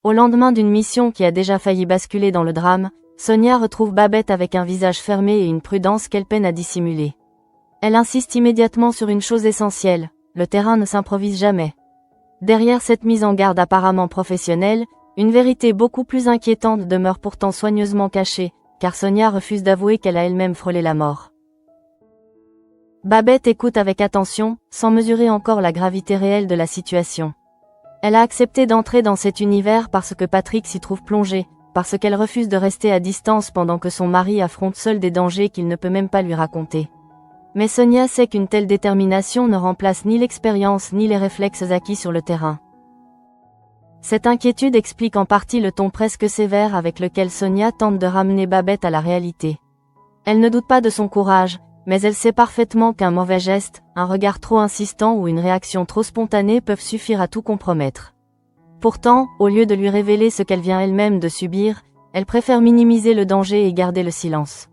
Au lendemain d'une mission qui a déjà failli basculer dans le drame, Sonia retrouve Babette avec un visage fermé et une prudence qu'elle peine à dissimuler. Elle insiste immédiatement sur une chose essentielle, le terrain ne s'improvise jamais. Derrière cette mise en garde apparemment professionnelle, une vérité beaucoup plus inquiétante demeure pourtant soigneusement cachée, car Sonia refuse d'avouer qu'elle a elle-même frôlé la mort. Babette écoute avec attention, sans mesurer encore la gravité réelle de la situation. Elle a accepté d'entrer dans cet univers parce que Patrick s'y trouve plongé, parce qu'elle refuse de rester à distance pendant que son mari affronte seul des dangers qu'il ne peut même pas lui raconter. Mais Sonia sait qu'une telle détermination ne remplace ni l'expérience ni les réflexes acquis sur le terrain. Cette inquiétude explique en partie le ton presque sévère avec lequel Sonia tente de ramener Babette à la réalité. Elle ne doute pas de son courage, mais elle sait parfaitement qu'un mauvais geste, un regard trop insistant ou une réaction trop spontanée peuvent suffire à tout compromettre. Pourtant, au lieu de lui révéler ce qu'elle vient elle-même de subir, elle préfère minimiser le danger et garder le silence.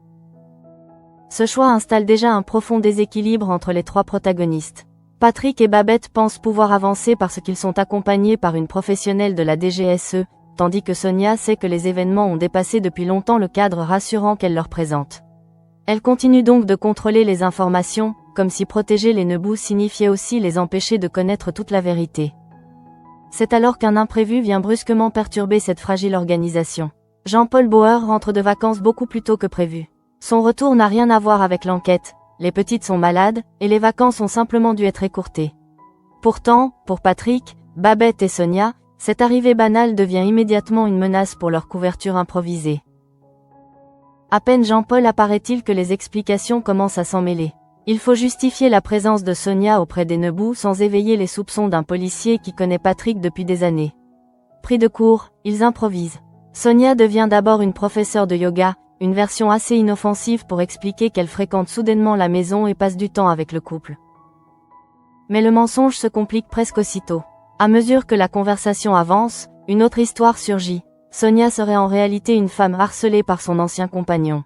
Ce choix installe déjà un profond déséquilibre entre les trois protagonistes. Patrick et Babette pensent pouvoir avancer parce qu'ils sont accompagnés par une professionnelle de la DGSE, tandis que Sonia sait que les événements ont dépassé depuis longtemps le cadre rassurant qu'elle leur présente. Elle continue donc de contrôler les informations, comme si protéger les Nebous signifiait aussi les empêcher de connaître toute la vérité. C'est alors qu'un imprévu vient brusquement perturber cette fragile organisation. Jean-Paul Bauer rentre de vacances beaucoup plus tôt que prévu. Son retour n'a rien à voir avec l'enquête, les petites sont malades, et les vacances ont simplement dû être écourtées. Pourtant, pour Patrick, Babette et Sonia, cette arrivée banale devient immédiatement une menace pour leur couverture improvisée. À peine Jean-Paul apparaît-il que les explications commencent à s'en mêler. Il faut justifier la présence de Sonia auprès des Nebous sans éveiller les soupçons d'un policier qui connaît Patrick depuis des années. Pris de court, ils improvisent. Sonia devient d'abord une professeure de yoga, une version assez inoffensive pour expliquer qu'elle fréquente soudainement la maison et passe du temps avec le couple. Mais le mensonge se complique presque aussitôt. À mesure que la conversation avance, une autre histoire surgit. Sonia serait en réalité une femme harcelée par son ancien compagnon.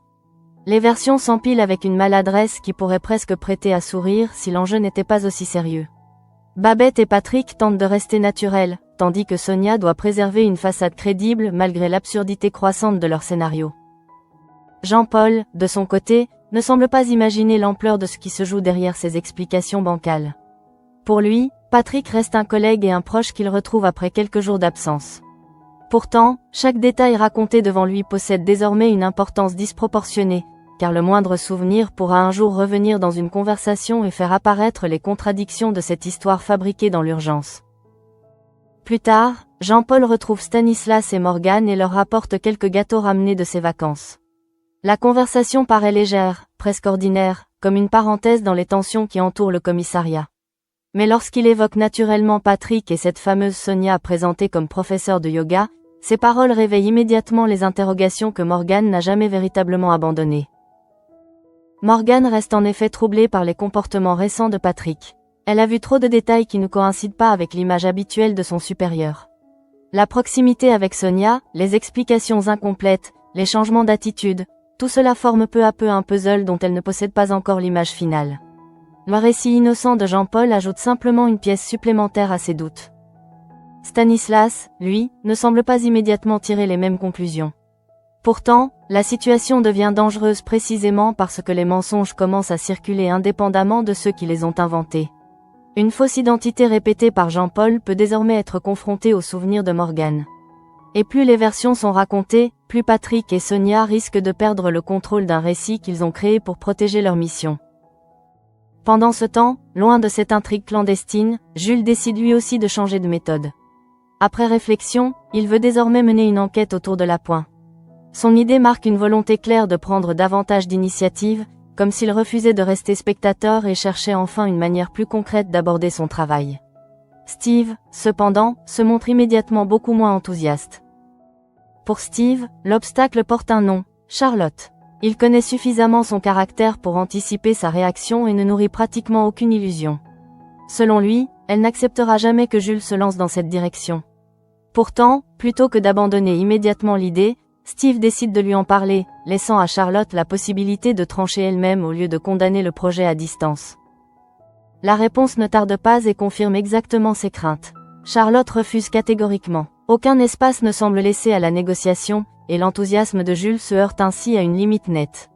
Les versions s'empilent avec une maladresse qui pourrait presque prêter à sourire si l'enjeu n'était pas aussi sérieux. Babette et Patrick tentent de rester naturels, tandis que Sonia doit préserver une façade crédible malgré l'absurdité croissante de leur scénario. Jean-Paul, de son côté, ne semble pas imaginer l'ampleur de ce qui se joue derrière ces explications bancales. Pour lui, Patrick reste un collègue et un proche qu'il retrouve après quelques jours d'absence. Pourtant, chaque détail raconté devant lui possède désormais une importance disproportionnée, car le moindre souvenir pourra un jour revenir dans une conversation et faire apparaître les contradictions de cette histoire fabriquée dans l'urgence. Plus tard, Jean-Paul retrouve Stanislas et Morgane et leur rapporte quelques gâteaux ramenés de ses vacances. La conversation paraît légère, presque ordinaire, comme une parenthèse dans les tensions qui entourent le commissariat. Mais lorsqu'il évoque naturellement Patrick et cette fameuse Sonia présentée comme professeure de yoga, ces paroles réveillent immédiatement les interrogations que Morgane n'a jamais véritablement abandonnées. Morgane reste en effet troublée par les comportements récents de Patrick. Elle a vu trop de détails qui ne coïncident pas avec l'image habituelle de son supérieur. La proximité avec Sonia, les explications incomplètes, les changements d'attitude, tout cela forme peu à peu un puzzle dont elle ne possède pas encore l'image finale. Le récit innocent de Jean-Paul ajoute simplement une pièce supplémentaire à ses doutes. Stanislas, lui, ne semble pas immédiatement tirer les mêmes conclusions. Pourtant, la situation devient dangereuse précisément parce que les mensonges commencent à circuler indépendamment de ceux qui les ont inventés. Une fausse identité répétée par Jean-Paul peut désormais être confrontée aux souvenirs de Morgane. Et plus les versions sont racontées, plus Patrick et Sonia risquent de perdre le contrôle d'un récit qu'ils ont créé pour protéger leur mission. Pendant ce temps, loin de cette intrigue clandestine, Jules décide lui aussi de changer de méthode. Après réflexion, il veut désormais mener une enquête autour de l'appoint. Son idée marque une volonté claire de prendre davantage d'initiative, comme s'il refusait de rester spectateur et cherchait enfin une manière plus concrète d'aborder son travail. Steve, cependant, se montre immédiatement beaucoup moins enthousiaste. Pour Steve, l'obstacle porte un nom, Charlotte. Il connaît suffisamment son caractère pour anticiper sa réaction et ne nourrit pratiquement aucune illusion. Selon lui, elle n'acceptera jamais que Jules se lance dans cette direction. Pourtant, plutôt que d'abandonner immédiatement l'idée, Steve décide de lui en parler, laissant à Charlotte la possibilité de trancher elle-même au lieu de condamner le projet à distance. La réponse ne tarde pas et confirme exactement ses craintes. Charlotte refuse catégoriquement. Aucun espace ne semble laissé à la négociation, et l'enthousiasme de Jules se heurte ainsi à une limite nette.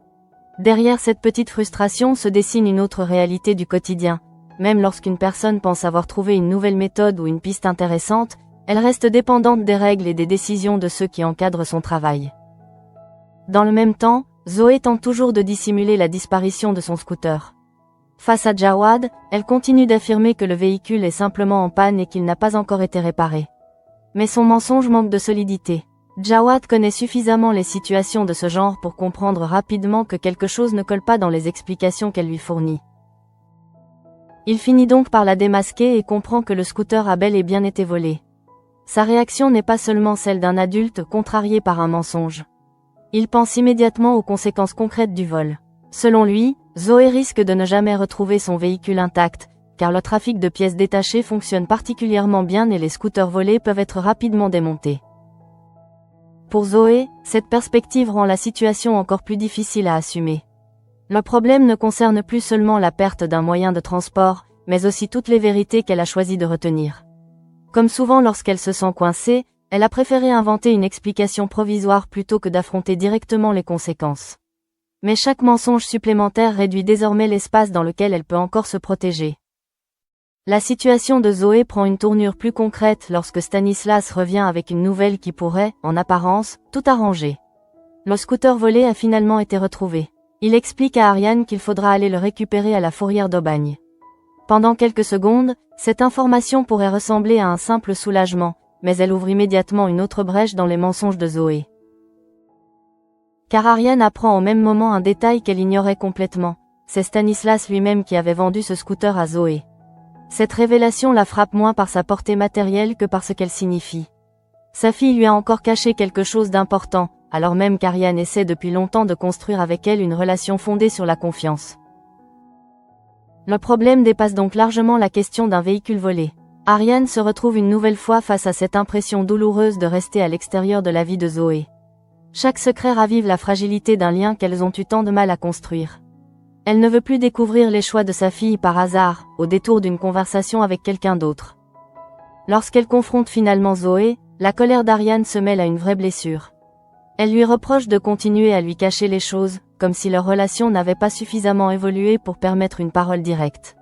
Derrière cette petite frustration se dessine une autre réalité du quotidien. Même lorsqu'une personne pense avoir trouvé une nouvelle méthode ou une piste intéressante, elle reste dépendante des règles et des décisions de ceux qui encadrent son travail. Dans le même temps, Zoé tente toujours de dissimuler la disparition de son scooter. Face à Jawad, elle continue d'affirmer que le véhicule est simplement en panne et qu'il n'a pas encore été réparé. Mais son mensonge manque de solidité. Jawad connaît suffisamment les situations de ce genre pour comprendre rapidement que quelque chose ne colle pas dans les explications qu'elle lui fournit. Il finit donc par la démasquer et comprend que le scooter a bel et bien été volé. Sa réaction n'est pas seulement celle d'un adulte contrarié par un mensonge. Il pense immédiatement aux conséquences concrètes du vol. Selon lui, Zoé risque de ne jamais retrouver son véhicule intact, car le trafic de pièces détachées fonctionne particulièrement bien et les scooters volés peuvent être rapidement démontés. Pour Zoé, cette perspective rend la situation encore plus difficile à assumer. Le problème ne concerne plus seulement la perte d'un moyen de transport, mais aussi toutes les vérités qu'elle a choisi de retenir. Comme souvent lorsqu'elle se sent coincée, elle a préféré inventer une explication provisoire plutôt que d'affronter directement les conséquences. Mais chaque mensonge supplémentaire réduit désormais l'espace dans lequel elle peut encore se protéger. La situation de Zoé prend une tournure plus concrète lorsque Stanislas revient avec une nouvelle qui pourrait, en apparence, tout arranger. Le scooter volé a finalement été retrouvé. Il explique à Ariane qu'il faudra aller le récupérer à la fourrière d'Aubagne. Pendant quelques secondes, cette information pourrait ressembler à un simple soulagement, mais elle ouvre immédiatement une autre brèche dans les mensonges de Zoé. Car Ariane apprend au même moment un détail qu'elle ignorait complètement. C'est Stanislas lui-même qui avait vendu ce scooter à Zoé. Cette révélation la frappe moins par sa portée matérielle que par ce qu'elle signifie. Sa fille lui a encore caché quelque chose d'important, alors même qu'Ariane essaie depuis longtemps de construire avec elle une relation fondée sur la confiance. Le problème dépasse donc largement la question d'un véhicule volé. Ariane se retrouve une nouvelle fois face à cette impression douloureuse de rester à l'extérieur de la vie de Zoé. Chaque secret ravive la fragilité d'un lien qu'elles ont eu tant de mal à construire. Elle ne veut plus découvrir les choix de sa fille par hasard, au détour d'une conversation avec quelqu'un d'autre. Lorsqu'elle confronte finalement Zoé, la colère d'Ariane se mêle à une vraie blessure. Elle lui reproche de continuer à lui cacher les choses, comme si leur relation n'avait pas suffisamment évolué pour permettre une parole directe.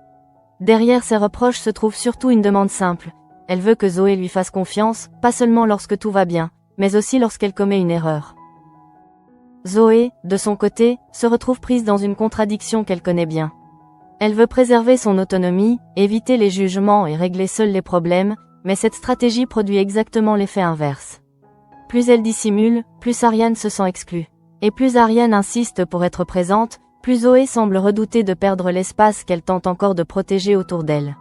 Derrière ces reproches se trouve surtout une demande simple. Elle veut que Zoé lui fasse confiance, pas seulement lorsque tout va bien, mais aussi lorsqu'elle commet une erreur. Zoé, de son côté, se retrouve prise dans une contradiction qu'elle connaît bien. Elle veut préserver son autonomie, éviter les jugements et régler seule les problèmes, mais cette stratégie produit exactement l'effet inverse. Plus elle dissimule, plus Ariane se sent exclue. Et plus Ariane insiste pour être présente, plus Zoé semble redouter de perdre l'espace qu'elle tente encore de protéger autour d'elle.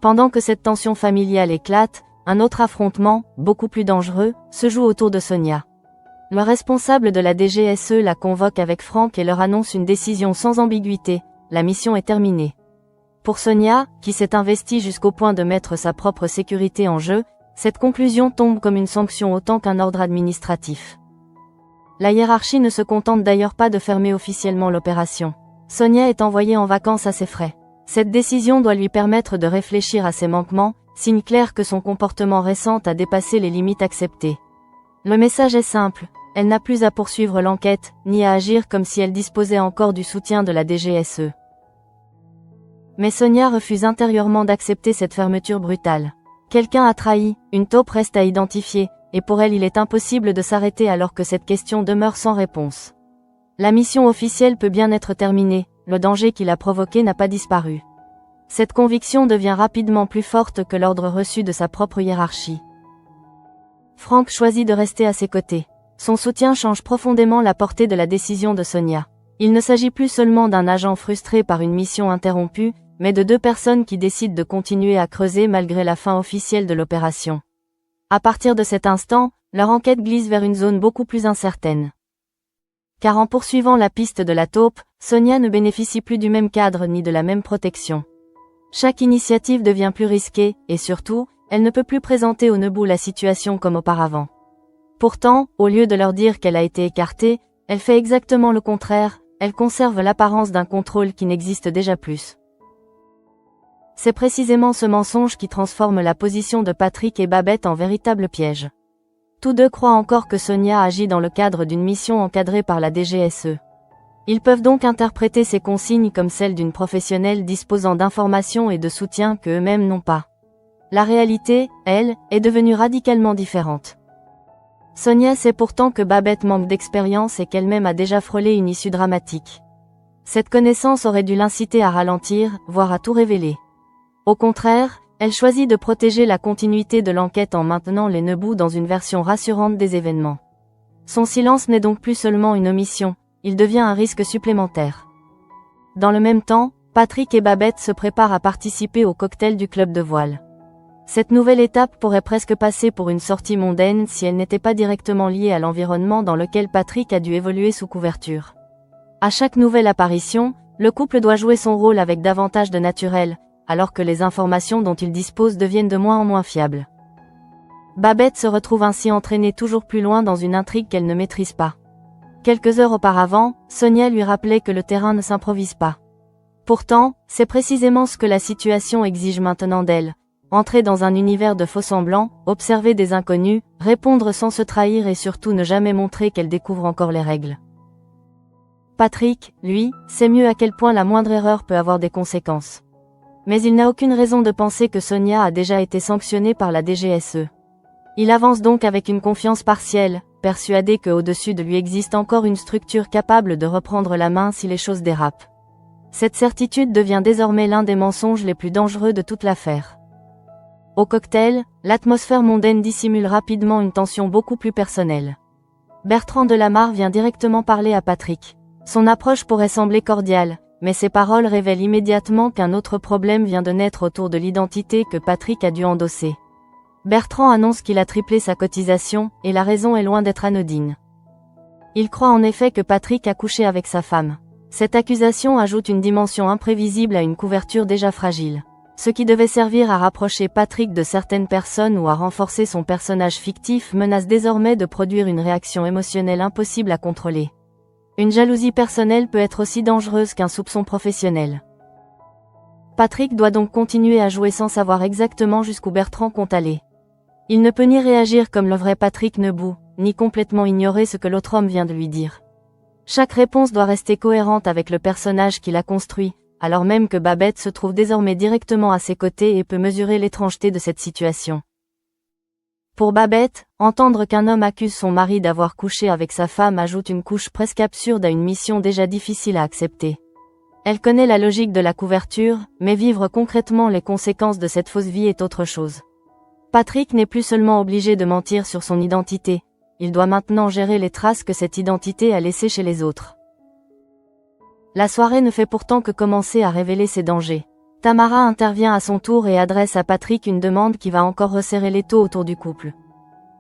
Pendant que cette tension familiale éclate, un autre affrontement, beaucoup plus dangereux, se joue autour de Sonia. Le responsable de la DGSE la convoque avec Franck et leur annonce une décision sans ambiguïté, la mission est terminée. Pour Sonia, qui s'est investie jusqu'au point de mettre sa propre sécurité en jeu, cette conclusion tombe comme une sanction autant qu'un ordre administratif. La hiérarchie ne se contente d'ailleurs pas de fermer officiellement l'opération. Sonia est envoyée en vacances à ses frais. Cette décision doit lui permettre de réfléchir à ses manquements, signe clair que son comportement récent a dépassé les limites acceptées. Le message est simple, elle n'a plus à poursuivre l'enquête, ni à agir comme si elle disposait encore du soutien de la DGSE. Mais Sonia refuse intérieurement d'accepter cette fermeture brutale. Quelqu'un a trahi, une taupe reste à identifier, et pour elle il est impossible de s'arrêter alors que cette question demeure sans réponse. La mission officielle peut bien être terminée, le danger qu'il a provoqué n'a pas disparu. Cette conviction devient rapidement plus forte que l'ordre reçu de sa propre hiérarchie. Franck choisit de rester à ses côtés. Son soutien change profondément la portée de la décision de Sonia. Il ne s'agit plus seulement d'un agent frustré par une mission interrompue, mais de deux personnes qui décident de continuer à creuser malgré la fin officielle de l'opération. À partir de cet instant, leur enquête glisse vers une zone beaucoup plus incertaine. Car en poursuivant la piste de la taupe, Sonia ne bénéficie plus du même cadre ni de la même protection. Chaque initiative devient plus risquée, et surtout, elle ne peut plus présenter aux Nebou la situation comme auparavant. Pourtant, au lieu de leur dire qu'elle a été écartée, elle fait exactement le contraire, elle conserve l'apparence d'un contrôle qui n'existe déjà plus. C'est précisément ce mensonge qui transforme la position de Patrick et Babette en véritable piège. Tous deux croient encore que Sonia agit dans le cadre d'une mission encadrée par la DGSE. Ils peuvent donc interpréter ces consignes comme celles d'une professionnelle disposant d'informations et de soutien qu'eux-mêmes n'ont pas. La réalité, elle, est devenue radicalement différente. Sonia sait pourtant que Babette manque d'expérience et qu'elle-même a déjà frôlé une issue dramatique. Cette connaissance aurait dû l'inciter à ralentir, voire à tout révéler. Au contraire, elle choisit de protéger la continuité de l'enquête en maintenant les nœuds dans une version rassurante des événements. Son silence n'est donc plus seulement une omission, il devient un risque supplémentaire. Dans le même temps, Patrick et Babette se préparent à participer au cocktail du club de voile. Cette nouvelle étape pourrait presque passer pour une sortie mondaine si elle n'était pas directement liée à l'environnement dans lequel Patrick a dû évoluer sous couverture. À chaque nouvelle apparition, le couple doit jouer son rôle avec davantage de naturel, alors que les informations dont il dispose deviennent de moins en moins fiables. Babette se retrouve ainsi entraînée toujours plus loin dans une intrigue qu'elle ne maîtrise pas. Quelques heures auparavant, Sonia lui rappelait que le terrain ne s'improvise pas. Pourtant, c'est précisément ce que la situation exige maintenant d'elle. Entrer dans un univers de faux-semblants, observer des inconnus, répondre sans se trahir et surtout ne jamais montrer qu'elle découvre encore les règles. Patrick, lui, sait mieux à quel point la moindre erreur peut avoir des conséquences. Mais il n'a aucune raison de penser que Sonia a déjà été sanctionnée par la DGSE. Il avance donc avec une confiance partielle, persuadé qu'au-dessus de lui existe encore une structure capable de reprendre la main si les choses dérapent. Cette certitude devient désormais l'un des mensonges les plus dangereux de toute l'affaire. Au cocktail, l'atmosphère mondaine dissimule rapidement une tension beaucoup plus personnelle. Bertrand Delamarre vient directement parler à Patrick. Son approche pourrait sembler cordiale, mais ses paroles révèlent immédiatement qu'un autre problème vient de naître autour de l'identité que Patrick a dû endosser. Bertrand annonce qu'il a triplé sa cotisation, et la raison est loin d'être anodine. Il croit en effet que Patrick a couché avec sa femme. Cette accusation ajoute une dimension imprévisible à une couverture déjà fragile. Ce qui devait servir à rapprocher Patrick de certaines personnes ou à renforcer son personnage fictif menace désormais de produire une réaction émotionnelle impossible à contrôler. Une jalousie personnelle peut être aussi dangereuse qu'un soupçon professionnel. Patrick doit donc continuer à jouer sans savoir exactement jusqu'où Bertrand compte aller. Il ne peut ni réagir comme le vrai Patrick Nebout, ni complètement ignorer ce que l'autre homme vient de lui dire. Chaque réponse doit rester cohérente avec le personnage qu'il a construit, alors même que Babette se trouve désormais directement à ses côtés et peut mesurer l'étrangeté de cette situation. Pour Babette, entendre qu'un homme accuse son mari d'avoir couché avec sa femme ajoute une couche presque absurde à une mission déjà difficile à accepter. Elle connaît la logique de la couverture, mais vivre concrètement les conséquences de cette fausse vie est autre chose. Patrick n'est plus seulement obligé de mentir sur son identité, il doit maintenant gérer les traces que cette identité a laissées chez les autres. La soirée ne fait pourtant que commencer à révéler ses dangers. Tamara intervient à son tour et adresse à Patrick une demande qui va encore resserrer l'étau autour du couple.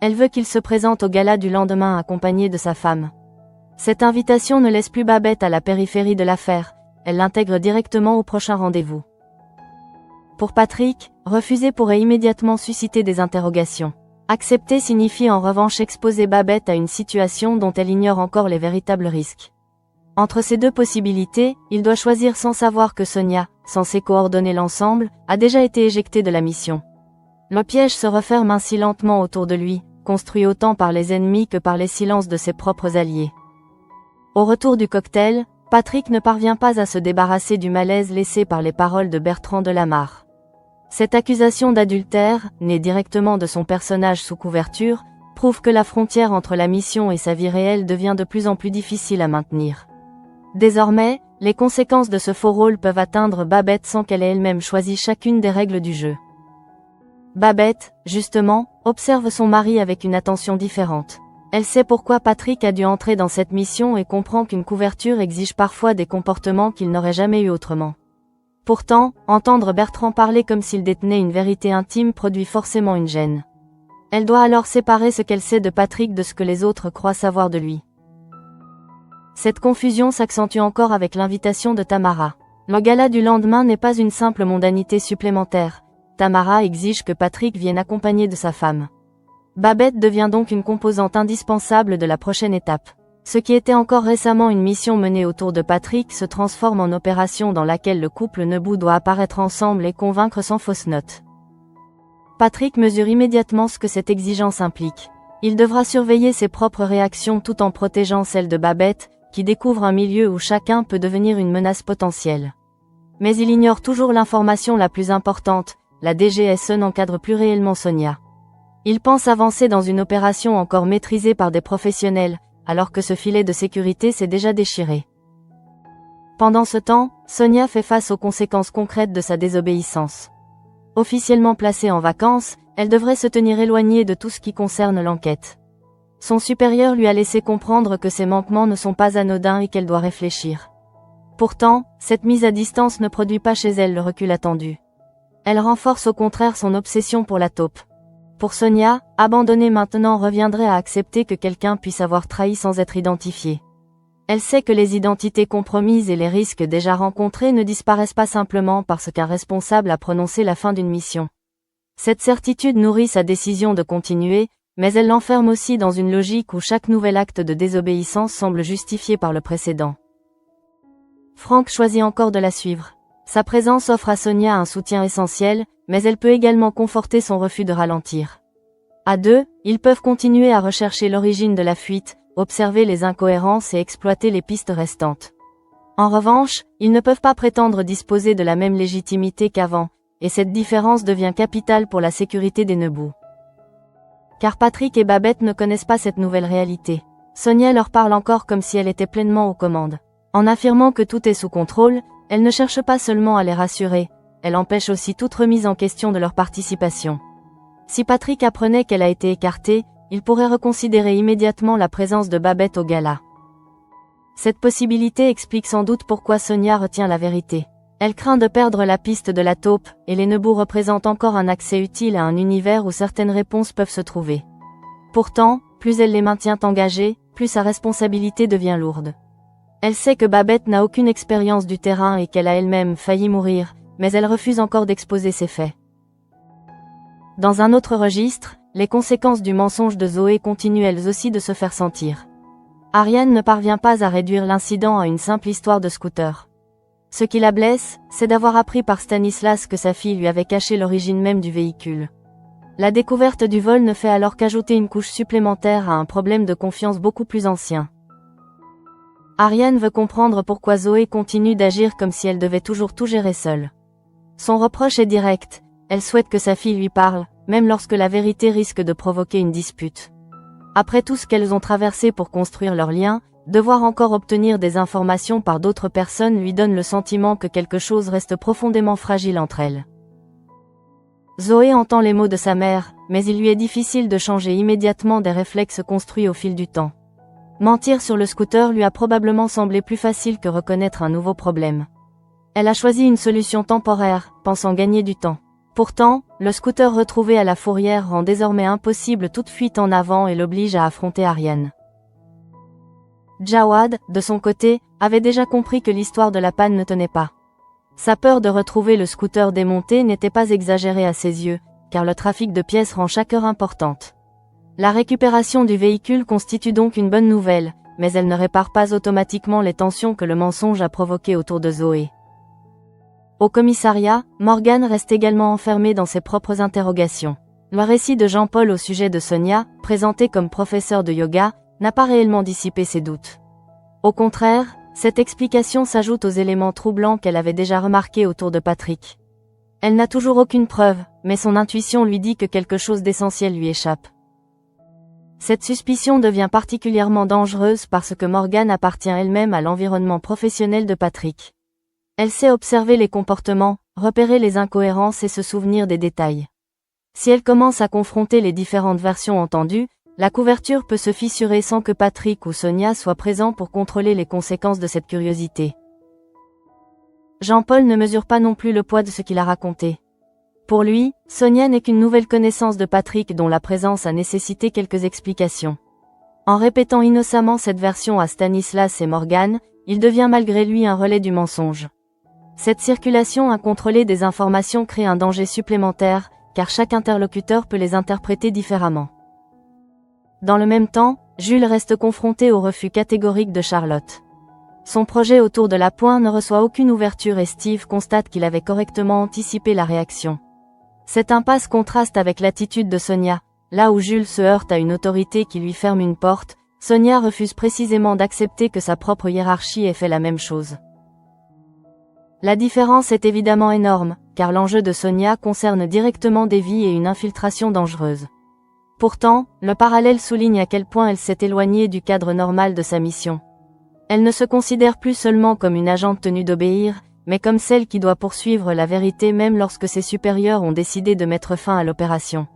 Elle veut qu'il se présente au gala du lendemain accompagné de sa femme. Cette invitation ne laisse plus Babette à la périphérie de l'affaire, elle l'intègre directement au prochain rendez-vous. Pour Patrick, refuser pourrait immédiatement susciter des interrogations. Accepter signifie en revanche exposer Babette à une situation dont elle ignore encore les véritables risques. Entre ces deux possibilités, il doit choisir sans savoir que Sonia, censée coordonner l'ensemble, a déjà été éjectée de la mission. Le piège se referme ainsi lentement autour de lui, construit autant par les ennemis que par les silences de ses propres alliés. Au retour du cocktail, Patrick ne parvient pas à se débarrasser du malaise laissé par les paroles de Bertrand Delamarre. Cette accusation d'adultère, née directement de son personnage sous couverture, prouve que la frontière entre la mission et sa vie réelle devient de plus en plus difficile à maintenir. Désormais, les conséquences de ce faux rôle peuvent atteindre Babette sans qu'elle ait elle-même choisi chacune des règles du jeu. Babette, justement, observe son mari avec une attention différente. Elle sait pourquoi Patrick a dû entrer dans cette mission et comprend qu'une couverture exige parfois des comportements qu'il n'aurait jamais eu autrement. Pourtant, entendre Bertrand parler comme s'il détenait une vérité intime produit forcément une gêne. Elle doit alors séparer ce qu'elle sait de Patrick de ce que les autres croient savoir de lui. Cette confusion s'accentue encore avec l'invitation de Tamara. Le gala du lendemain n'est pas une simple mondanité supplémentaire. Tamara exige que Patrick vienne accompagné de sa femme. Babette devient donc une composante indispensable de la prochaine étape. Ce qui était encore récemment une mission menée autour de Patrick se transforme en opération dans laquelle le couple Nebu doit apparaître ensemble et convaincre sans fausse note. Patrick mesure immédiatement ce que cette exigence implique. Il devra surveiller ses propres réactions tout en protégeant celles de Babette, qui découvre un milieu où chacun peut devenir une menace potentielle. Mais il ignore toujours l'information la plus importante, la DGSE n'encadre plus réellement Sonia. Il pense avancer dans une opération encore maîtrisée par des professionnels, alors que ce filet de sécurité s'est déjà déchiré. Pendant ce temps, Sonia fait face aux conséquences concrètes de sa désobéissance. Officiellement placée en vacances, elle devrait se tenir éloignée de tout ce qui concerne l'enquête. Son supérieur lui a laissé comprendre que ses manquements ne sont pas anodins et qu'elle doit réfléchir. Pourtant, cette mise à distance ne produit pas chez elle le recul attendu. Elle renforce au contraire son obsession pour la taupe. Pour Sonia, abandonner maintenant reviendrait à accepter que quelqu'un puisse avoir trahi sans être identifié. Elle sait que les identités compromises et les risques déjà rencontrés ne disparaissent pas simplement parce qu'un responsable a prononcé la fin d'une mission. Cette certitude nourrit sa décision de continuer, mais elle l'enferme aussi dans une logique où chaque nouvel acte de désobéissance semble justifié par le précédent. Frank choisit encore de la suivre. Sa présence offre à Sonia un soutien essentiel, mais elle peut également conforter son refus de ralentir. À deux, ils peuvent continuer à rechercher l'origine de la fuite, observer les incohérences et exploiter les pistes restantes. En revanche, ils ne peuvent pas prétendre disposer de la même légitimité qu'avant, et cette différence devient capitale pour la sécurité des Nebu. Car Patrick et Babette ne connaissent pas cette nouvelle réalité. Sonia leur parle encore comme si elle était pleinement aux commandes. En affirmant que tout est sous contrôle, elle ne cherche pas seulement à les rassurer, elle empêche aussi toute remise en question de leur participation. Si Patrick apprenait qu'elle a été écartée, il pourrait reconsidérer immédiatement la présence de Babette au gala. Cette possibilité explique sans doute pourquoi Sonia retient la vérité. Elle craint de perdre la piste de la taupe, et les Nebu représentent encore un accès utile à un univers où certaines réponses peuvent se trouver. Pourtant, plus elle les maintient engagés, plus sa responsabilité devient lourde. Elle sait que Babette n'a aucune expérience du terrain et qu'elle a elle-même failli mourir, mais elle refuse encore d'exposer ses faits. Dans un autre registre, les conséquences du mensonge de Zoé continuent elles aussi de se faire sentir. Ariane ne parvient pas à réduire l'incident à une simple histoire de scooter. Ce qui la blesse, c'est d'avoir appris par Stanislas que sa fille lui avait caché l'origine même du véhicule. La découverte du vol ne fait alors qu'ajouter une couche supplémentaire à un problème de confiance beaucoup plus ancien. Ariane veut comprendre pourquoi Zoé continue d'agir comme si elle devait toujours tout gérer seule. Son reproche est direct, elle souhaite que sa fille lui parle, même lorsque la vérité risque de provoquer une dispute. Après tout ce qu'elles ont traversé pour construire leur lien, devoir encore obtenir des informations par d'autres personnes lui donne le sentiment que quelque chose reste profondément fragile entre elles. Zoé entend les mots de sa mère, mais il lui est difficile de changer immédiatement des réflexes construits au fil du temps. Mentir sur le scooter lui a probablement semblé plus facile que reconnaître un nouveau problème. Elle a choisi une solution temporaire, pensant gagner du temps. Pourtant, le scooter retrouvé à la fourrière rend désormais impossible toute fuite en avant et l'oblige à affronter Ariane. Jawad, de son côté, avait déjà compris que l'histoire de la panne ne tenait pas. Sa peur de retrouver le scooter démonté n'était pas exagérée à ses yeux, car le trafic de pièces rend chaque heure importante. La récupération du véhicule constitue donc une bonne nouvelle, mais elle ne répare pas automatiquement les tensions que le mensonge a provoquées autour de Zoé. Au commissariat, Morgane reste également enfermée dans ses propres interrogations. Le récit de Jean-Paul au sujet de Sonia, présenté comme professeur de yoga, n'a pas réellement dissipé ses doutes. Au contraire, cette explication s'ajoute aux éléments troublants qu'elle avait déjà remarqués autour de Patrick. Elle n'a toujours aucune preuve, mais son intuition lui dit que quelque chose d'essentiel lui échappe. Cette suspicion devient particulièrement dangereuse parce que Morgane appartient elle-même à l'environnement professionnel de Patrick. Elle sait observer les comportements, repérer les incohérences et se souvenir des détails. Si elle commence à confronter les différentes versions entendues, la couverture peut se fissurer sans que Patrick ou Sonia soient présents pour contrôler les conséquences de cette curiosité. Jean-Paul ne mesure pas non plus le poids de ce qu'il a raconté. Pour lui, Sonia n'est qu'une nouvelle connaissance de Patrick dont la présence a nécessité quelques explications. En répétant innocemment cette version à Stanislas et Morgane, il devient malgré lui un relais du mensonge. Cette circulation incontrôlée des informations crée un danger supplémentaire, car chaque interlocuteur peut les interpréter différemment. Dans le même temps, Jules reste confronté au refus catégorique de Charlotte. Son projet autour de l'appoint ne reçoit aucune ouverture et Steve constate qu'il avait correctement anticipé la réaction. Cette impasse contraste avec l'attitude de Sonia. Là où Jules se heurte à une autorité qui lui ferme une porte, Sonia refuse précisément d'accepter que sa propre hiérarchie ait fait la même chose. La différence est évidemment énorme, car l'enjeu de Sonia concerne directement des vies et une infiltration dangereuse. Pourtant, le parallèle souligne à quel point elle s'est éloignée du cadre normal de sa mission. Elle ne se considère plus seulement comme une agente tenue d'obéir, mais comme celle qui doit poursuivre la vérité même lorsque ses supérieurs ont décidé de mettre fin à l'opération.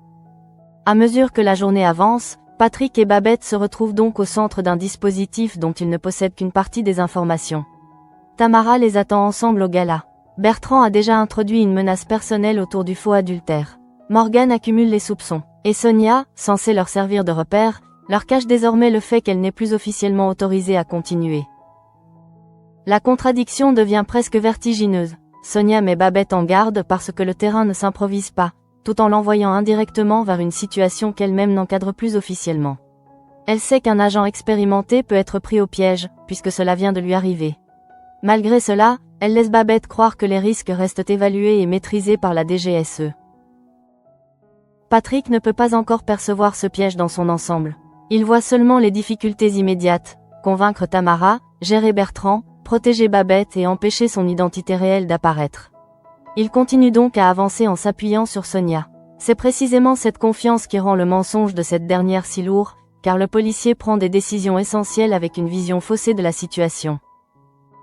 À mesure que la journée avance, Patrick et Babette se retrouvent donc au centre d'un dispositif dont ils ne possèdent qu'une partie des informations. Tamara les attend ensemble au gala. Bertrand a déjà introduit une menace personnelle autour du faux adultère. Morgane accumule les soupçons. Et Sonia, censée leur servir de repère, leur cache désormais le fait qu'elle n'est plus officiellement autorisée à continuer. La contradiction devient presque vertigineuse. Sonia met Babette en garde parce que le terrain ne s'improvise pas, tout en l'envoyant indirectement vers une situation qu'elle-même n'encadre plus officiellement. Elle sait qu'un agent expérimenté peut être pris au piège, puisque cela vient de lui arriver. Malgré cela, elle laisse Babette croire que les risques restent évalués et maîtrisés par la DGSE. Patrick ne peut pas encore percevoir ce piège dans son ensemble. Il voit seulement les difficultés immédiates, convaincre Tamara, gérer Bertrand, protéger Babette et empêcher son identité réelle d'apparaître. Il continue donc à avancer en s'appuyant sur Sonia. C'est précisément cette confiance qui rend le mensonge de cette dernière si lourd, car le policier prend des décisions essentielles avec une vision faussée de la situation.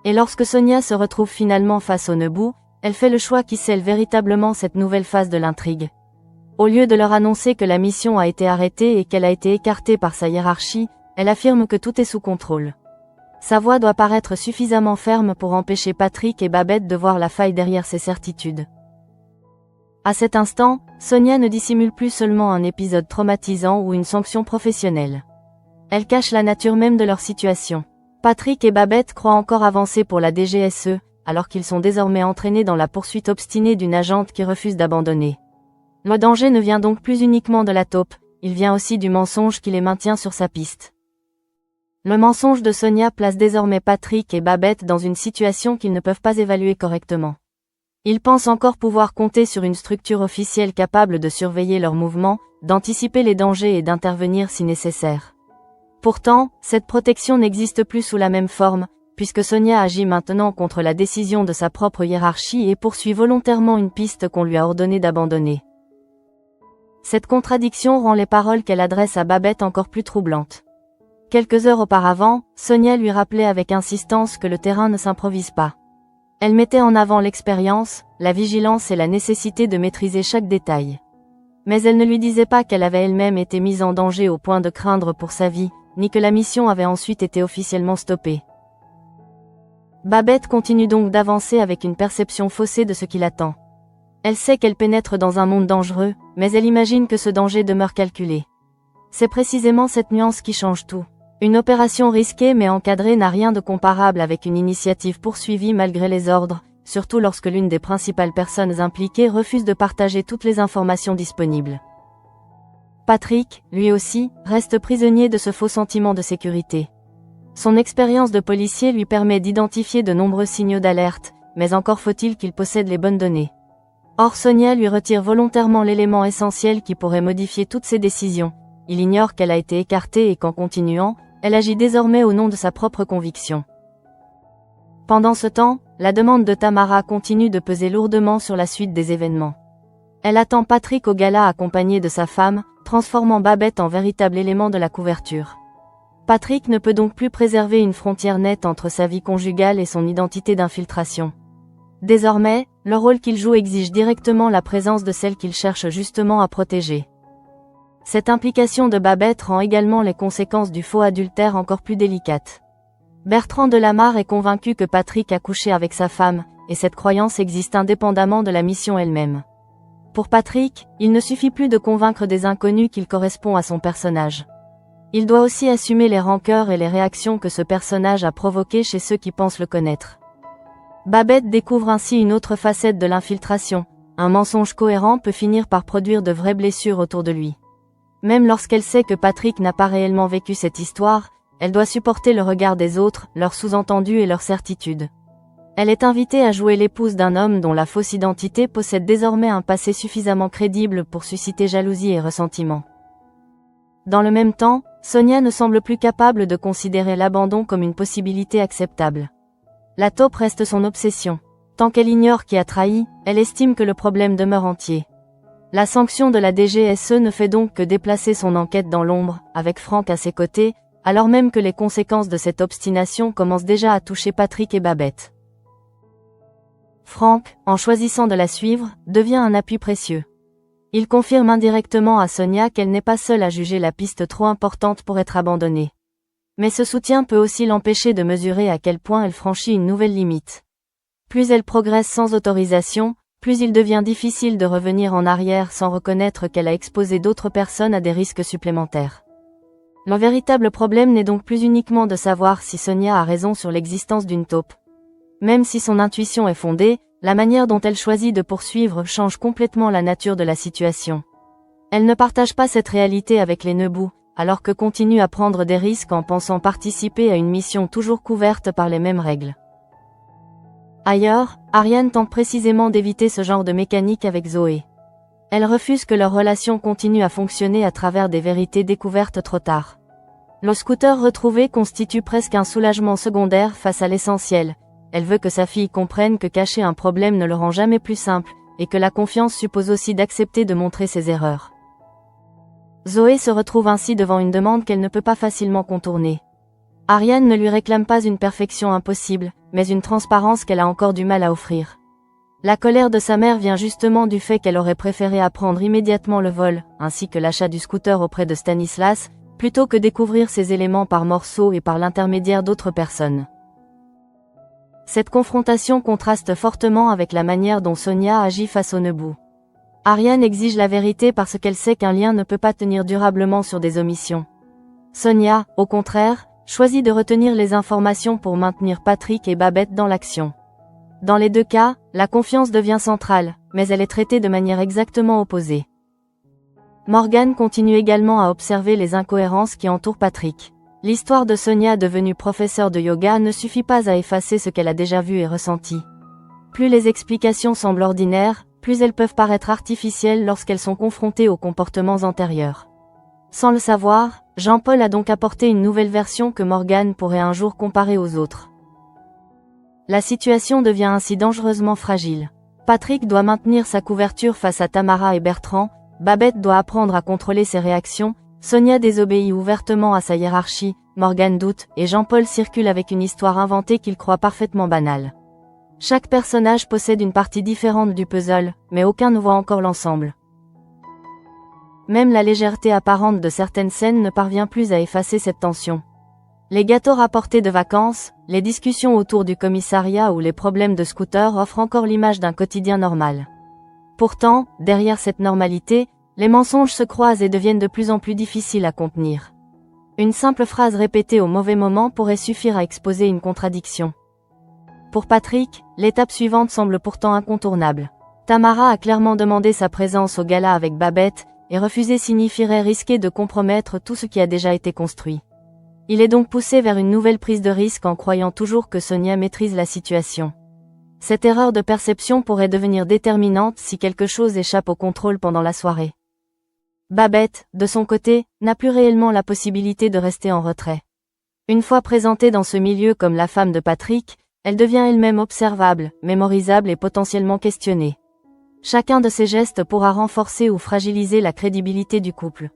Et lorsque Sonia se retrouve finalement face au Neubou, elle fait le choix qui scelle véritablement cette nouvelle phase de l'intrigue. Au lieu de leur annoncer que la mission a été arrêtée et qu'elle a été écartée par sa hiérarchie, elle affirme que tout est sous contrôle. Sa voix doit paraître suffisamment ferme pour empêcher Patrick et Babette de voir la faille derrière ses certitudes. À cet instant, Sonia ne dissimule plus seulement un épisode traumatisant ou une sanction professionnelle. Elle cache la nature même de leur situation. Patrick et Babette croient encore avancer pour la DGSE, alors qu'ils sont désormais entraînés dans la poursuite obstinée d'une agente qui refuse d'abandonner. Le danger ne vient donc plus uniquement de la taupe, il vient aussi du mensonge qui les maintient sur sa piste. Le mensonge de Sonia place désormais Patrick et Babette dans une situation qu'ils ne peuvent pas évaluer correctement. Ils pensent encore pouvoir compter sur une structure officielle capable de surveiller leurs mouvements, d'anticiper les dangers et d'intervenir si nécessaire. Pourtant, cette protection n'existe plus sous la même forme, puisque Sonia agit maintenant contre la décision de sa propre hiérarchie et poursuit volontairement une piste qu'on lui a ordonné d'abandonner. Cette contradiction rend les paroles qu'elle adresse à Babette encore plus troublantes. Quelques heures auparavant, Sonia lui rappelait avec insistance que le terrain ne s'improvise pas. Elle mettait en avant l'expérience, la vigilance et la nécessité de maîtriser chaque détail. Mais elle ne lui disait pas qu'elle avait elle-même été mise en danger au point de craindre pour sa vie, ni que la mission avait ensuite été officiellement stoppée. Babette continue donc d'avancer avec une perception faussée de ce qui l'attend. Elle sait qu'elle pénètre dans un monde dangereux, mais elle imagine que ce danger demeure calculé. C'est précisément cette nuance qui change tout. Une opération risquée mais encadrée n'a rien de comparable avec une initiative poursuivie malgré les ordres, surtout lorsque l'une des principales personnes impliquées refuse de partager toutes les informations disponibles. Patrick, lui aussi, reste prisonnier de ce faux sentiment de sécurité. Son expérience de policier lui permet d'identifier de nombreux signaux d'alerte, mais encore faut-il qu'il possède les bonnes données. Or Sonia lui retire volontairement l'élément essentiel qui pourrait modifier toutes ses décisions. Il ignore qu'elle a été écartée et qu'en continuant, elle agit désormais au nom de sa propre conviction. Pendant ce temps, la demande de Tamara continue de peser lourdement sur la suite des événements. Elle attend Patrick au gala accompagné de sa femme, transformant Babette en véritable élément de la couverture. Patrick ne peut donc plus préserver une frontière nette entre sa vie conjugale et son identité d'infiltration. Désormais, le rôle qu'il joue exige directement la présence de celle qu'il cherche justement à protéger. Cette implication de Babette rend également les conséquences du faux adultère encore plus délicates. Bertrand Delamarre est convaincu que Patrick a couché avec sa femme, et cette croyance existe indépendamment de la mission elle-même. Pour Patrick, il ne suffit plus de convaincre des inconnus qu'il correspond à son personnage. Il doit aussi assumer les rancœurs et les réactions que ce personnage a provoquées chez ceux qui pensent le connaître. Babette découvre ainsi une autre facette de l'infiltration. Un mensonge cohérent peut finir par produire de vraies blessures autour de lui. Même lorsqu'elle sait que Patrick n'a pas réellement vécu cette histoire, elle doit supporter le regard des autres, leurs sous-entendus et leurs certitudes. Elle est invitée à jouer l'épouse d'un homme dont la fausse identité possède désormais un passé suffisamment crédible pour susciter jalousie et ressentiment. Dans le même temps, Sonia ne semble plus capable de considérer l'abandon comme une possibilité acceptable. La taupe reste son obsession. Tant qu'elle ignore qui a trahi, elle estime que le problème demeure entier. La sanction de la DGSE ne fait donc que déplacer son enquête dans l'ombre, avec Frank à ses côtés, alors même que les conséquences de cette obstination commencent déjà à toucher Patrick et Babette. Frank, en choisissant de la suivre, devient un appui précieux. Il confirme indirectement à Sonia qu'elle n'est pas seule à juger la piste trop importante pour être abandonnée. Mais ce soutien peut aussi l'empêcher de mesurer à quel point elle franchit une nouvelle limite. Plus elle progresse sans autorisation, plus il devient difficile de revenir en arrière sans reconnaître qu'elle a exposé d'autres personnes à des risques supplémentaires. Le véritable problème n'est donc plus uniquement de savoir si Sonia a raison sur l'existence d'une taupe. Même si son intuition est fondée, la manière dont elle choisit de poursuivre change complètement la nature de la situation. Elle ne partage pas cette réalité avec les Nebu, alors que continue à prendre des risques en pensant participer à une mission toujours couverte par les mêmes règles. Ailleurs, Ariane tente précisément d'éviter ce genre de mécanique avec Zoé. Elle refuse que leur relation continue à fonctionner à travers des vérités découvertes trop tard. Le scooter retrouvé constitue presque un soulagement secondaire face à l'essentiel. Elle veut que sa fille comprenne que cacher un problème ne le rend jamais plus simple, et que la confiance suppose aussi d'accepter de montrer ses erreurs. Zoé se retrouve ainsi devant une demande qu'elle ne peut pas facilement contourner. Ariane ne lui réclame pas une perfection impossible, mais une transparence qu'elle a encore du mal à offrir. La colère de sa mère vient justement du fait qu'elle aurait préféré apprendre immédiatement le vol, ainsi que l'achat du scooter auprès de Stanislas, plutôt que découvrir ces éléments par morceaux et par l'intermédiaire d'autres personnes. Cette confrontation contraste fortement avec la manière dont Sonia agit face au Nebu. Ariane exige la vérité parce qu'elle sait qu'un lien ne peut pas tenir durablement sur des omissions. Sonia, au contraire, choisit de retenir les informations pour maintenir Patrick et Babette dans l'action. Dans les deux cas, la confiance devient centrale, mais elle est traitée de manière exactement opposée. Morgan continue également à observer les incohérences qui entourent Patrick. L'histoire de Sonia devenue professeure de yoga ne suffit pas à effacer ce qu'elle a déjà vu et ressenti. Plus les explications semblent ordinaires, plus elles peuvent paraître artificielles lorsqu'elles sont confrontées aux comportements antérieurs. Sans le savoir, Jean-Paul a donc apporté une nouvelle version que Morgan pourrait un jour comparer aux autres. La situation devient ainsi dangereusement fragile. Patrick doit maintenir sa couverture face à Tamara et Bertrand, Babette doit apprendre à contrôler ses réactions, Sonia désobéit ouvertement à sa hiérarchie, Morgan doute, et Jean-Paul circule avec une histoire inventée qu'il croit parfaitement banale. Chaque personnage possède une partie différente du puzzle, mais aucun ne voit encore l'ensemble. Même la légèreté apparente de certaines scènes ne parvient plus à effacer cette tension. Les gâteaux rapportés de vacances, les discussions autour du commissariat ou les problèmes de scooter offrent encore l'image d'un quotidien normal. Pourtant, derrière cette normalité, les mensonges se croisent et deviennent de plus en plus difficiles à contenir. Une simple phrase répétée au mauvais moment pourrait suffire à exposer une contradiction. Pour Patrick, l'étape suivante semble pourtant incontournable. Tamara a clairement demandé sa présence au gala avec Babette, et refuser signifierait risquer de compromettre tout ce qui a déjà été construit. Il est donc poussé vers une nouvelle prise de risque en croyant toujours que Sonia maîtrise la situation. Cette erreur de perception pourrait devenir déterminante si quelque chose échappe au contrôle pendant la soirée. Babette, de son côté, n'a plus réellement la possibilité de rester en retrait. Une fois présentée dans ce milieu comme la femme de Patrick, elle devient elle-même observable, mémorisable et potentiellement questionnée. Chacun de ses gestes pourra renforcer ou fragiliser la crédibilité du couple.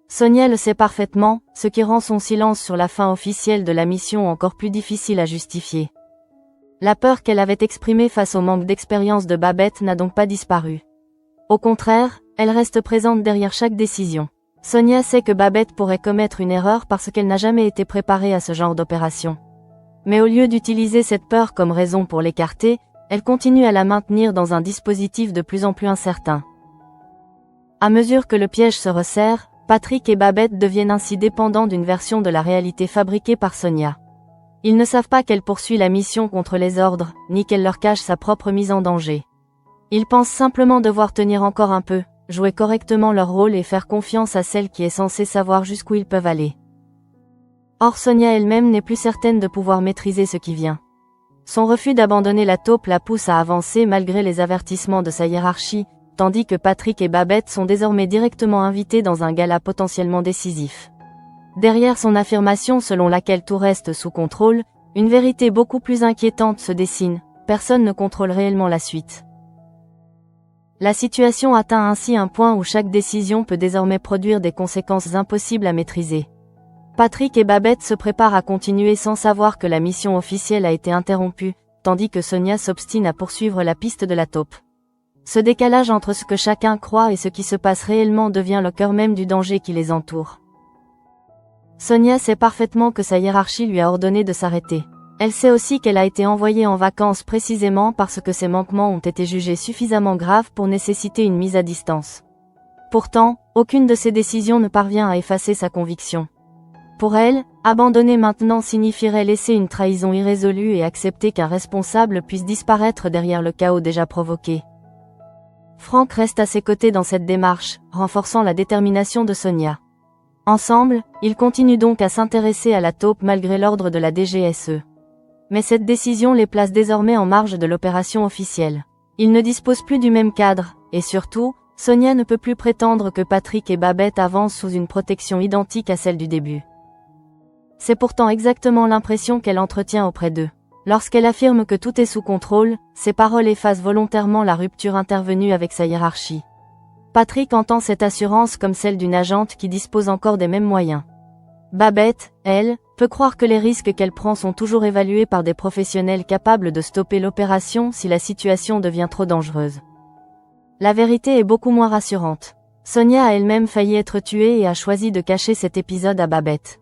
Sonia le sait parfaitement, ce qui rend son silence sur la fin officielle de la mission encore plus difficile à justifier. La peur qu'elle avait exprimée face au manque d'expérience de Babette n'a donc pas disparu. Au contraire, elle reste présente derrière chaque décision. Sonia sait que Babette pourrait commettre une erreur parce qu'elle n'a jamais été préparée à ce genre d'opération. Mais au lieu d'utiliser cette peur comme raison pour l'écarter, elle continue à la maintenir dans un dispositif de plus en plus incertain. À mesure que le piège se resserre, Patrick et Babette deviennent ainsi dépendants d'une version de la réalité fabriquée par Sonia. Ils ne savent pas qu'elle poursuit la mission contre les ordres, ni qu'elle leur cache sa propre mise en danger. Ils pensent simplement devoir tenir encore un peu, jouer correctement leur rôle et faire confiance à celle qui est censée savoir jusqu'où ils peuvent aller. Or Sonia elle-même n'est plus certaine de pouvoir maîtriser ce qui vient. Son refus d'abandonner la taupe la pousse à avancer malgré les avertissements de sa hiérarchie, tandis que Patrick et Babette sont désormais directement invités dans un gala potentiellement décisif. Derrière son affirmation selon laquelle tout reste sous contrôle, une vérité beaucoup plus inquiétante se dessine, personne ne contrôle réellement la suite. La situation atteint ainsi un point où chaque décision peut désormais produire des conséquences impossibles à maîtriser. Patrick et Babette se préparent à continuer sans savoir que la mission officielle a été interrompue, tandis que Sonia s'obstine à poursuivre la piste de la taupe. Ce décalage entre ce que chacun croit et ce qui se passe réellement devient le cœur même du danger qui les entoure. Sonia sait parfaitement que sa hiérarchie lui a ordonné de s'arrêter. Elle sait aussi qu'elle a été envoyée en vacances précisément parce que ses manquements ont été jugés suffisamment graves pour nécessiter une mise à distance. Pourtant, aucune de ses décisions ne parvient à effacer sa conviction. Pour elle, abandonner maintenant signifierait laisser une trahison irrésolue et accepter qu'un responsable puisse disparaître derrière le chaos déjà provoqué. Frank reste à ses côtés dans cette démarche, renforçant la détermination de Sonia. Ensemble, ils continuent donc à s'intéresser à la taupe malgré l'ordre de la DGSE. Mais cette décision les place désormais en marge de l'opération officielle. Ils ne disposent plus du même cadre, et surtout, Sonia ne peut plus prétendre que Patrick et Babette avancent sous une protection identique à celle du début. C'est pourtant exactement l'impression qu'elle entretient auprès d'eux. Lorsqu'elle affirme que tout est sous contrôle, ses paroles effacent volontairement la rupture intervenue avec sa hiérarchie. Patrick entend cette assurance comme celle d'une agente qui dispose encore des mêmes moyens. Babette, elle, peut croire que les risques qu'elle prend sont toujours évalués par des professionnels capables de stopper l'opération si la situation devient trop dangereuse. La vérité est beaucoup moins rassurante. Sonia a elle-même failli être tuée et a choisi de cacher cet épisode à Babette.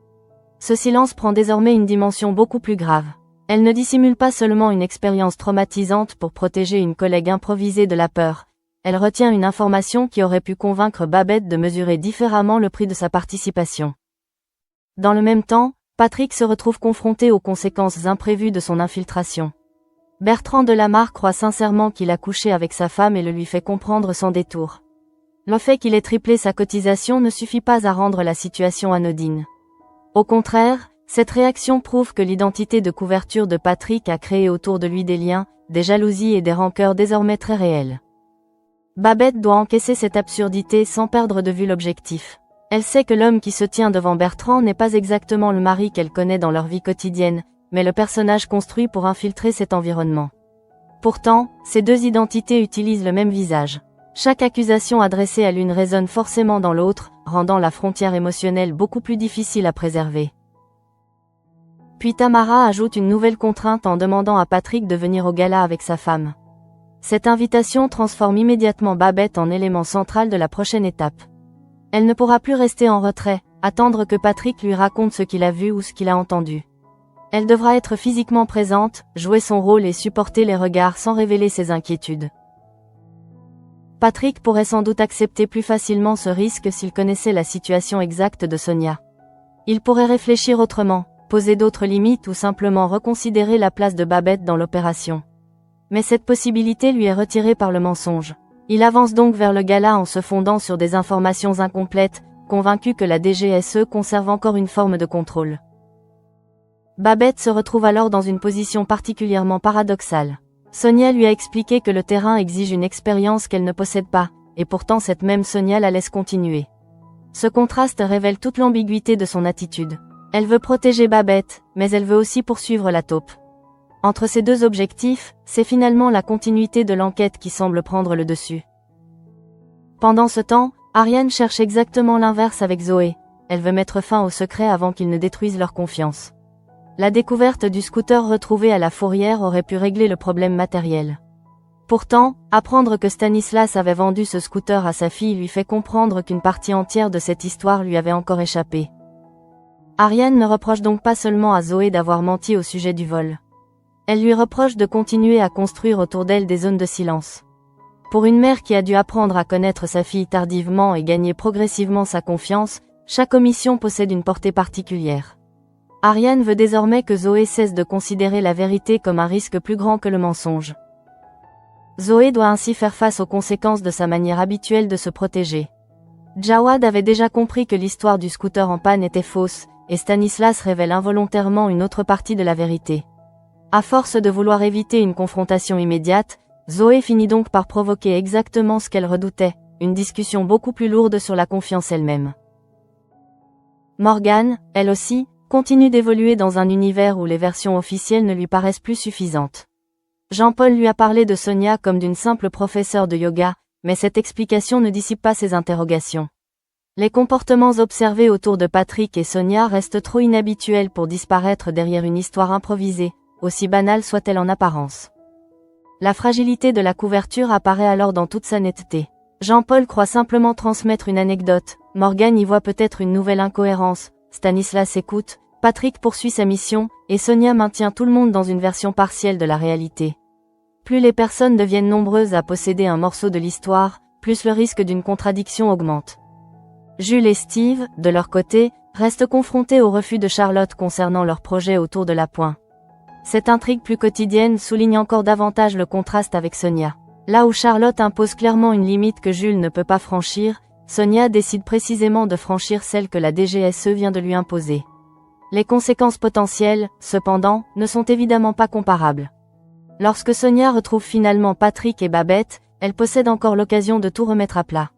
Ce silence prend désormais une dimension beaucoup plus grave. Elle ne dissimule pas seulement une expérience traumatisante pour protéger une collègue improvisée de la peur. Elle retient une information qui aurait pu convaincre Babette de mesurer différemment le prix de sa participation. Dans le même temps, Patrick se retrouve confronté aux conséquences imprévues de son infiltration. Bertrand Delamarre croit sincèrement qu'il a couché avec sa femme et le lui fait comprendre sans détour. Le fait qu'il ait triplé sa cotisation ne suffit pas à rendre la situation anodine. Au contraire, cette réaction prouve que l'identité de couverture de Patrick a créé autour de lui des liens, des jalousies et des rancœurs désormais très réels. Babette doit encaisser cette absurdité sans perdre de vue l'objectif. Elle sait que l'homme qui se tient devant Bertrand n'est pas exactement le mari qu'elle connaît dans leur vie quotidienne, mais le personnage construit pour infiltrer cet environnement. Pourtant, ces deux identités utilisent le même visage. Chaque accusation adressée à l'une résonne forcément dans l'autre, rendant la frontière émotionnelle beaucoup plus difficile à préserver. Puis Tamara ajoute une nouvelle contrainte en demandant à Patrick de venir au gala avec sa femme. Cette invitation transforme immédiatement Babette en élément central de la prochaine étape. Elle ne pourra plus rester en retrait, attendre que Patrick lui raconte ce qu'il a vu ou ce qu'il a entendu. Elle devra être physiquement présente, jouer son rôle et supporter les regards sans révéler ses inquiétudes. Patrick pourrait sans doute accepter plus facilement ce risque s'il connaissait la situation exacte de Sonia. Il pourrait réfléchir autrement, poser d'autres limites ou simplement reconsidérer la place de Babette dans l'opération. Mais cette possibilité lui est retirée par le mensonge. Il avance donc vers le gala en se fondant sur des informations incomplètes, convaincu que la DGSE conserve encore une forme de contrôle. Babette se retrouve alors dans une position particulièrement paradoxale. Sonia lui a expliqué que le terrain exige une expérience qu'elle ne possède pas, et pourtant cette même Sonia la laisse continuer. Ce contraste révèle toute l'ambiguïté de son attitude. Elle veut protéger Babette, mais elle veut aussi poursuivre la taupe. Entre ces deux objectifs, c'est finalement la continuité de l'enquête qui semble prendre le dessus. Pendant ce temps, Ariane cherche exactement l'inverse avec Zoé. Elle veut mettre fin au secret avant qu'ils ne détruisent leur confiance. La découverte du scooter retrouvé à la fourrière aurait pu régler le problème matériel. Pourtant, apprendre que Stanislas avait vendu ce scooter à sa fille lui fait comprendre qu'une partie entière de cette histoire lui avait encore échappé. Ariane ne reproche donc pas seulement à Zoé d'avoir menti au sujet du vol. Elle lui reproche de continuer à construire autour d'elle des zones de silence. Pour une mère qui a dû apprendre à connaître sa fille tardivement et gagner progressivement sa confiance, chaque omission possède une portée particulière. Ariane veut désormais que Zoé cesse de considérer la vérité comme un risque plus grand que le mensonge. Zoé doit ainsi faire face aux conséquences de sa manière habituelle de se protéger. Jawad avait déjà compris que l'histoire du scooter en panne était fausse, et Stanislas révèle involontairement une autre partie de la vérité. À force de vouloir éviter une confrontation immédiate, Zoé finit donc par provoquer exactement ce qu'elle redoutait, une discussion beaucoup plus lourde sur la confiance elle-même. Morgane, elle aussi, continue d'évoluer dans un univers où les versions officielles ne lui paraissent plus suffisantes. Jean-Paul lui a parlé de Sonia comme d'une simple professeure de yoga, mais cette explication ne dissipe pas ses interrogations. Les comportements observés autour de Patrick et Sonia restent trop inhabituels pour disparaître derrière une histoire improvisée, aussi banale soit-elle en apparence. La fragilité de la couverture apparaît alors dans toute sa netteté. Jean-Paul croit simplement transmettre une anecdote, Morgane y voit peut-être une nouvelle incohérence, Stanislas écoute, Patrick poursuit sa mission, et Sonia maintient tout le monde dans une version partielle de la réalité. Plus les personnes deviennent nombreuses à posséder un morceau de l'histoire, plus le risque d'une contradiction augmente. Jules et Steve, de leur côté, restent confrontés au refus de Charlotte concernant leur projet autour de la Point. Cette intrigue plus quotidienne souligne encore davantage le contraste avec Sonia. Là où Charlotte impose clairement une limite que Jules ne peut pas franchir, Sonia décide précisément de franchir celle que la DGSE vient de lui imposer. Les conséquences potentielles, cependant, ne sont évidemment pas comparables. Lorsque Sonia retrouve finalement Patrick et Babette, elle possède encore l'occasion de tout remettre à plat.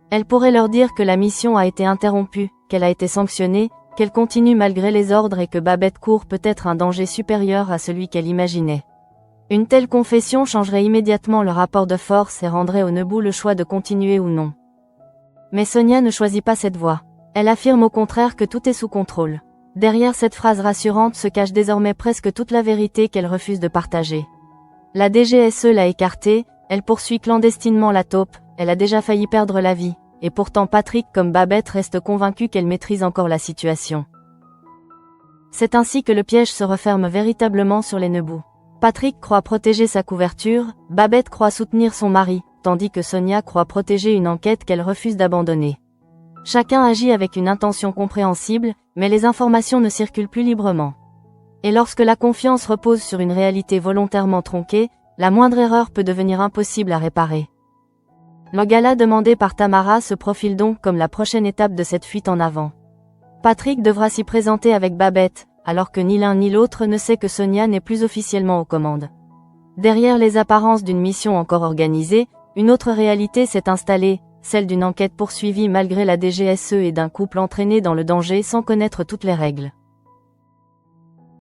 Elle pourrait leur dire que la mission a été interrompue, qu'elle a été sanctionnée, qu'elle continue malgré les ordres et que Babette court peut-être un danger supérieur à celui qu'elle imaginait. Une telle confession changerait immédiatement le rapport de force et rendrait au Nebu le choix de continuer ou non. Mais Sonia ne choisit pas cette voie. Elle affirme au contraire que tout est sous contrôle. Derrière cette phrase rassurante se cache désormais presque toute la vérité qu'elle refuse de partager. La DGSE l'a écartée, elle poursuit clandestinement la taupe, elle a déjà failli perdre la vie, et pourtant Patrick comme Babette reste convaincu qu'elle maîtrise encore la situation. C'est ainsi que le piège se referme véritablement sur les Nebu. Patrick croit protéger sa couverture, Babette croit soutenir son mari, tandis que Sonia croit protéger une enquête qu'elle refuse d'abandonner. Chacun agit avec une intention compréhensible, mais les informations ne circulent plus librement. Et lorsque la confiance repose sur une réalité volontairement tronquée, la moindre erreur peut devenir impossible à réparer. Le gala demandé par Tamara se profile donc comme la prochaine étape de cette fuite en avant. Patrick devra s'y présenter avec Babette, alors que ni l'un ni l'autre ne sait que Sonia n'est plus officiellement aux commandes. Derrière les apparences d'une mission encore organisée, une autre réalité s'est installée, celle d'une enquête poursuivie malgré la DGSE et d'un couple entraîné dans le danger sans connaître toutes les règles.